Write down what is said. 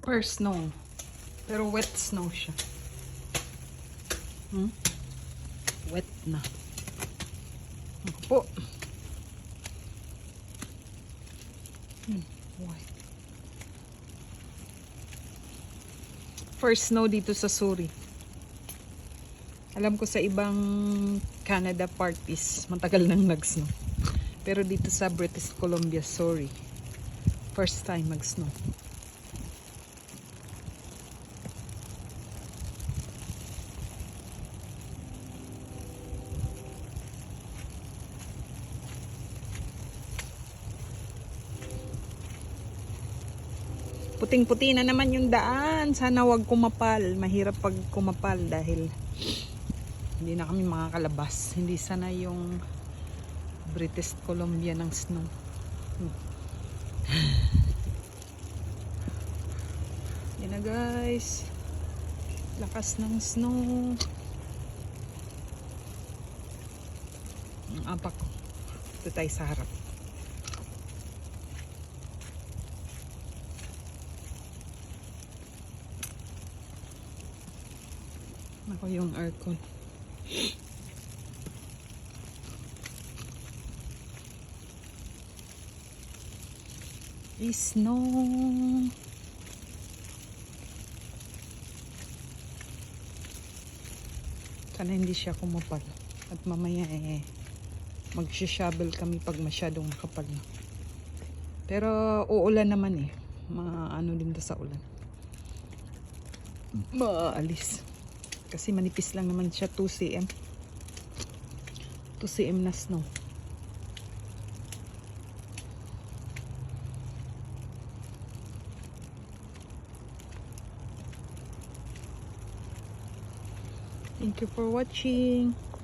First snow. Pero wet snow siya. Wet na. Ako po. Why? First snow dito sa Surrey. Alam ko sa ibang Canada parties, matagal nang nag-snow. Pero dito sa British Columbia, Surrey, first time mag-snow. Puting-puti na naman yung daan. Sana wag kumapal. Mahirap pag kumapal dahil hindi na kami makakalabas. Hindi sana yung British Columbia ng snow. Yan na guys. Lakas ng snow. Ang apak ko. Ito tayo sa harap. Ako yung aircon. Snow. Sana hindi siya kumapal. At mamaya mag-shovel kami pag masyadong makapal na. Pero uulan naman maano din to sa ulan. Maalis. Kasi manipis lang naman siya 2 cm. 2 cm na snow. Thank you for watching.